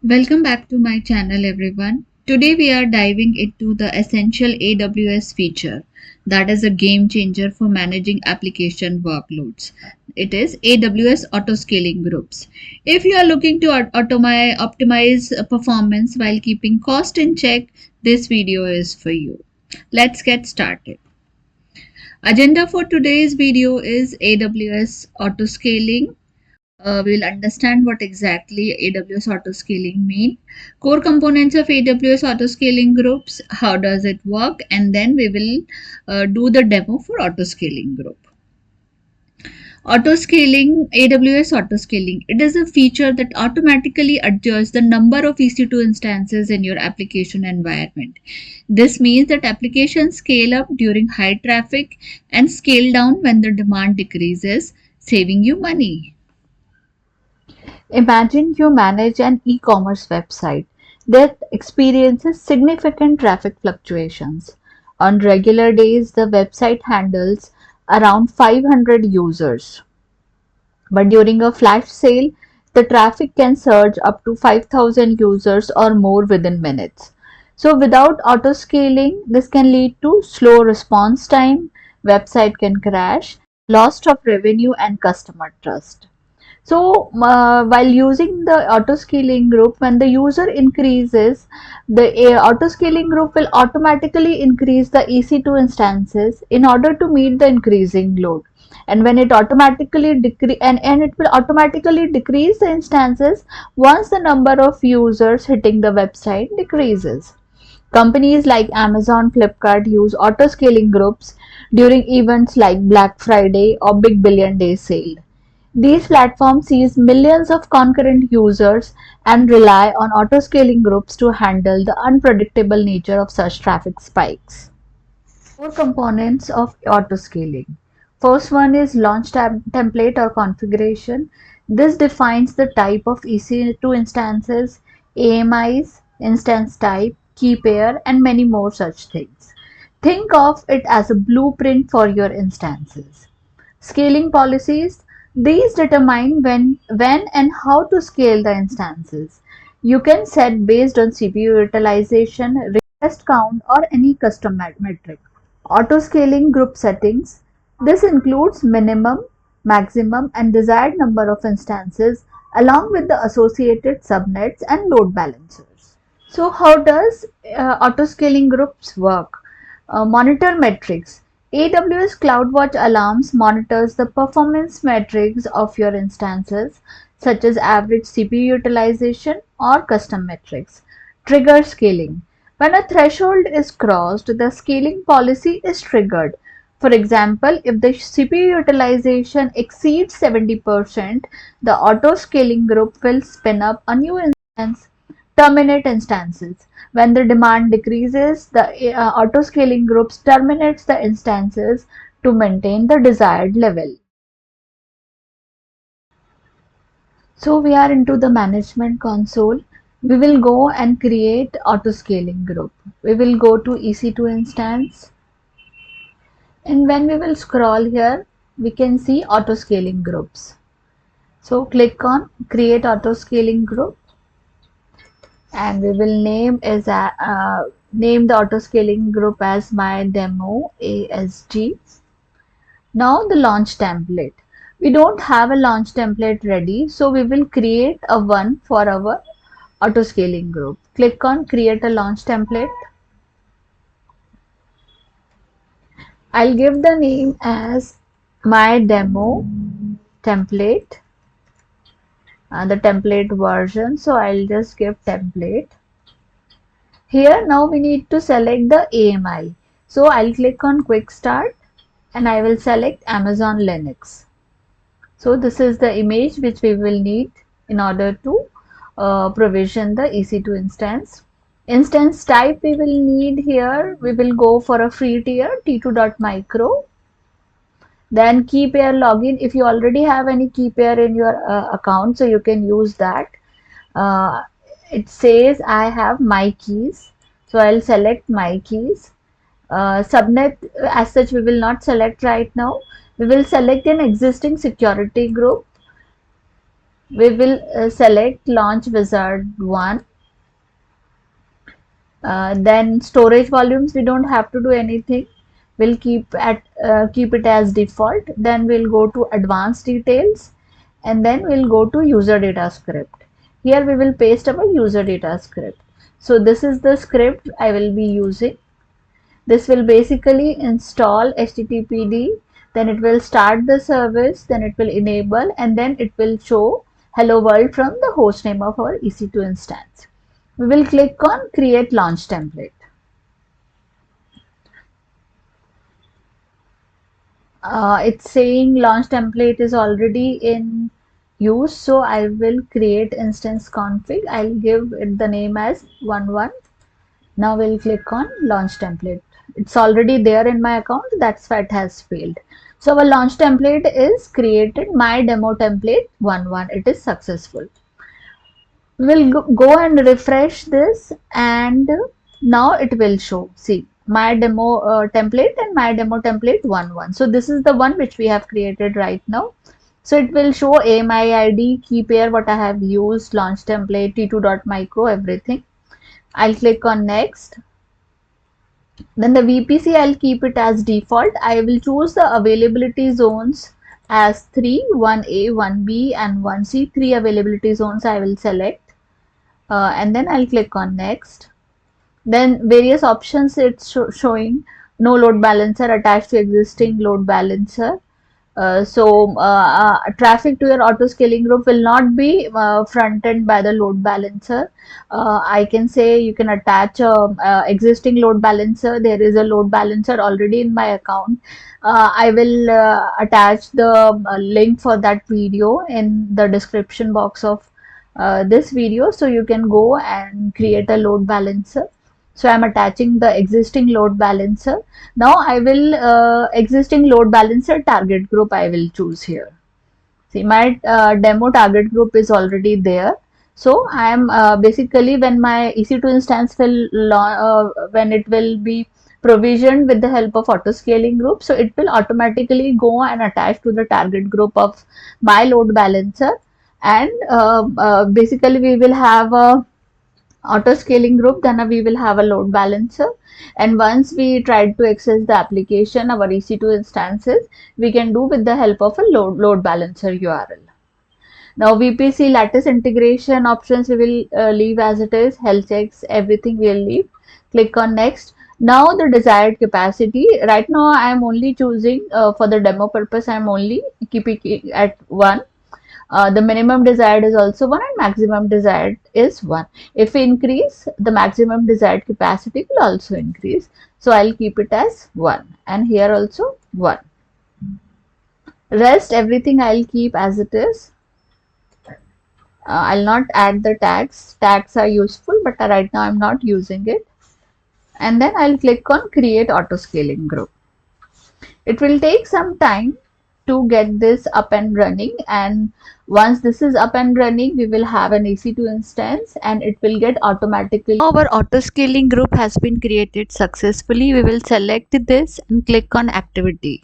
Welcome back to my channel, everyone. Today we are diving into the essential AWS feature that is a game changer for managing application workloads. It is AWS Auto Scaling Groups. If you are looking to optimize performance while keeping cost in check, this video is for you. Let's get started. Agenda for today's video is AWS Auto Scaling. We'll understand what exactly AWS Auto Scaling mean, core components of AWS Auto Scaling Groups, how does it work, and then we will do the demo for Auto Scaling Group. Auto scaling, AWS Auto Scaling, it is a feature that automatically adjusts the number of EC2 instances in your application environment. This means that applications scale up during high traffic and scale down when the demand decreases, saving you money. Imagine you manage an e-commerce website that experiences significant traffic fluctuations. On regular days, the website handles around 500 users. But during a flash sale, the traffic can surge up to 5,000 users or more within minutes. So without auto scaling, this can lead to slow response time, website can crash, loss of revenue and customer trust. So, while using the auto scaling group, when the user increases, the auto scaling group will automatically increase the EC2 instances in order to meet the increasing load. And when it automatically and it will automatically decrease the instances once the number of users hitting the website decreases. Companies like Amazon, Flipkart use auto scaling groups during events like Black Friday or Big Billion Day sale. These platforms sees millions of concurrent users and rely on auto-scaling groups to handle the unpredictable nature of such traffic spikes. Four components of auto-scaling. First one is launch template or configuration. This defines the type of EC2 instances, AMIs, instance type, key pair, and many more such things. Think of it as a blueprint for your instances. Scaling policies. These determine when and how to scale the instances. You can set based on CPU utilization, request count, or any custom metric. Auto scaling group settings. This includes minimum, maximum, and desired number of instances along with the associated subnets and load balancers. So how does auto scaling groups work? Monitor metrics. AWS CloudWatch Alarms monitors the performance metrics of your instances, such as average CPU utilization or custom metrics. Trigger scaling. When a threshold is crossed, the scaling policy is triggered. For example, if the CPU utilization exceeds 70%, the auto scaling group will spin up a new instance. Terminate instances. When the demand decreases, the auto scaling groups terminates the instances to maintain the desired level. So we are into the management console. We will go and create auto scaling group. We will go to EC2 instance, and when we will scroll here, we can see auto scaling groups. So click on create auto scaling group, and we will name the auto scaling group as my demo ASG. Now the launch template. We don't have a launch template ready, so we will create a one for our auto scaling group. Click on create a launch template. I'll give the name as my demo template, the template version, so I'll just give template. Here now we need to select the AMI, so I'll click on quick start and I will select Amazon Linux. So this is the image which we will need in order to provision the EC2 instance. Instance type we will need here, we will go for a free tier t2.micro. Then key pair login, if you already have any key pair in your account, so you can use that. It says I have my keys, so I'll select my keys. Subnet as such we will not select right now. We will select an existing security group. We will select launch wizard 1. Then storage volumes, we don't have to do anything. We'll keep it as default. Then we'll go to advanced details, and then we'll go to user data script. Here we will paste our user data script. So this is the script I will be using. This will basically install HTTPD, then it will start the service, then it will enable, and then it will show hello world from the hostname of our EC2 instance. We will click on create launch template. It's saying launch template is already in use, so I will create instance config. I'll give it the name as 11. Now we'll click on launch template. It's already there in my account, that's why it has failed. So our launch template is created, my demo template 11. It is successful. We'll go and refresh this, and now it will show. See, my demo template and my demo template 11. So this is the one which we have created right now. So it will show AMI ID, key pair, what I have used, launch template, t2.micro, everything. I'll click on next. Then the VPC, I'll keep it as default. I will choose the availability zones as 3, 1A, 1B and 1C. 3 availability zones I will select. And then I'll click on next. Then various options it's showing. No load balancer attached to existing load balancer. Traffic to your auto scaling group will not be front-end by the load balancer. I can say you can attach a existing load balancer. There is a load balancer already in my account. I will attach the link for that video in the description box of this video, so you can go and create a load balancer. So I'm attaching the existing load balancer. Now I will existing load balancer target group I will choose here. See, my demo target group is already there. So I am basically, when my EC2 instance will when it will be provisioned with the help of auto scaling group, so it will automatically go and attach to the target group of my load balancer, and basically we will have a auto scaling group, then we will have a load balancer, and once we try to access the application, our EC2 instances, we can do with the help of a load balancer URL. Now VPC lattice integration options we will leave as it is. Health checks, everything we will leave. Click on next. Now the desired capacity, right now I am only choosing for the demo purpose, I am only keeping it at 1. The minimum desired is also 1 and maximum desired is 1. If we increase, the maximum desired capacity will also increase. So I'll keep it as 1, and here also 1. Rest everything I'll keep as it is. I'll not add the tags. Tags are useful, but right now I'm not using it. And then I'll click on create auto scaling group. It will take some time to get this up and running, and once this is up and running, we will have an EC2 instance and it will get automatically. Our auto scaling group has been created successfully. We will select this and click on activity.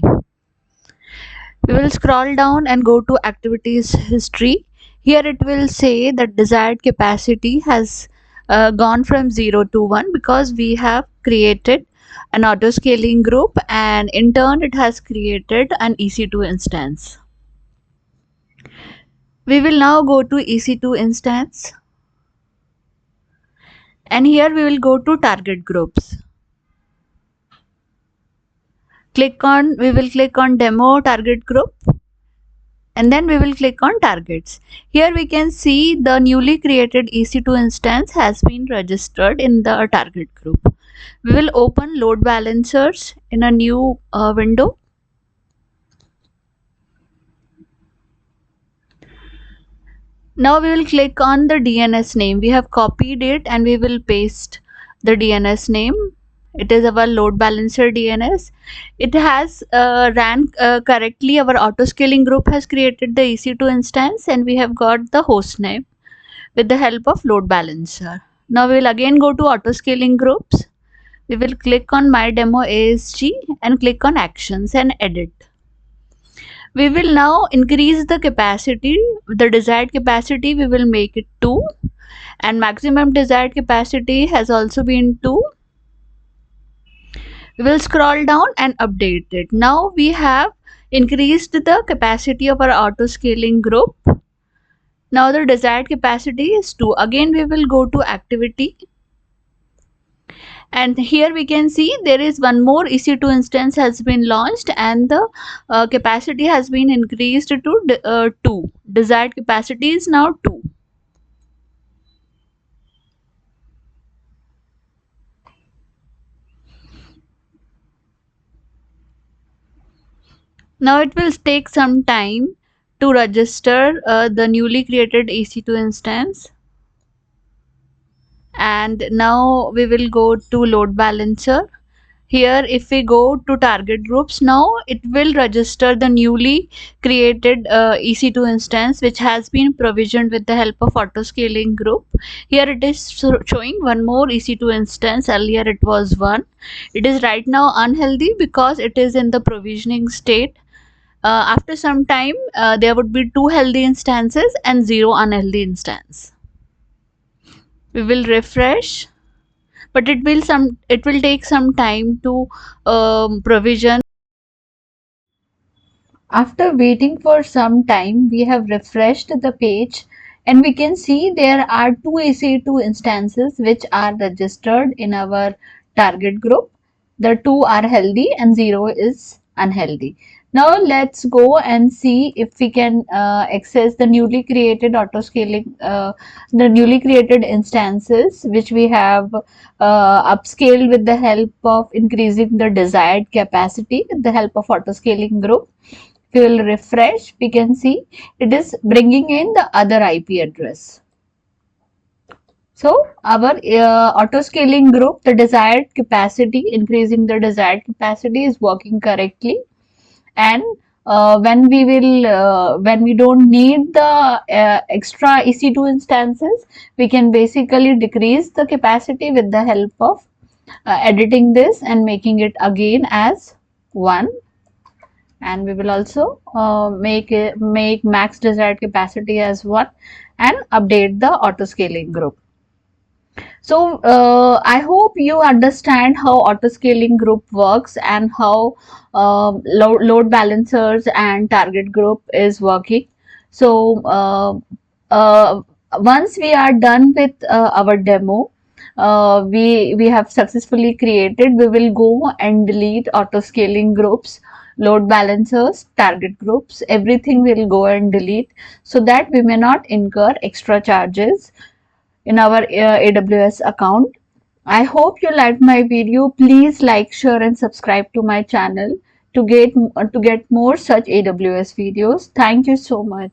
We will scroll down and go to activities history. Here it will say that desired capacity has gone from 0 to 1 because we have created an auto scaling group, and in turn it has created an EC2 instance. We will now go to EC2 instance, and here we will go to target groups. We will click on demo target group, and then we will click on targets. Here we can see the newly created EC2 instance has been registered in the target group. We will open load balancers in a new window. Now we will click on the DNS name. We have copied it and we will paste the DNS name. It is our load balancer DNS. It has ran correctly. Our auto scaling group has created the EC2 instance and we have got the host name with the help of load balancer. Now we will again go to auto scaling groups. We will click on my demo ASG and click on actions and edit. We will now increase the capacity, the desired capacity we will make it 2, and maximum desired capacity has also been 2. We will scroll down and update it. Now we have increased the capacity of our auto scaling group. Now the desired capacity is 2. Again we will go to activity, and here we can see there is one more EC2 instance has been launched, and the capacity has been increased to 2. Desired capacity is now 2. Now it will take some time to register the newly created EC2 instance. And now we will go to load balancer. Here if we go to target groups, now it will register the newly created EC2 instance which has been provisioned with the help of auto scaling group. Here it is showing one more EC2 instance. Earlier it was 1. It is right now unhealthy because it is in the provisioning state. After some time there would be 2 healthy instances and 0 unhealthy instance. We will refresh, but it will take some time to provision. After waiting for some time, we have refreshed the page, and we can see there are 2 EC2 instances which are registered in our target group. The 2 are healthy and 0 is unhealthy. Now let's go and see if we can access the newly created auto scaling, the newly created instances which we have upscaled with the help of increasing the desired capacity with the help of auto scaling group. We will refresh, we can see it is bringing in the other IP address. So our auto scaling group, the desired capacity, increasing the desired capacity is working correctly. And when we don't need the extra EC2 instances, we can basically decrease the capacity with the help of editing this and making it again as 1. And we will also make max desired capacity as 1 and update the auto scaling group. So I hope you understand how auto scaling group works and how load balancers and target group is working. So once we are done with our demo, we have successfully created, we will go and delete auto scaling groups, load balancers, target groups, everything will go and delete so that we may not incur extra charges in our AWS account. I hope you liked my video. Please like, share and subscribe to my channel to get more such AWS videos. Thank you so much.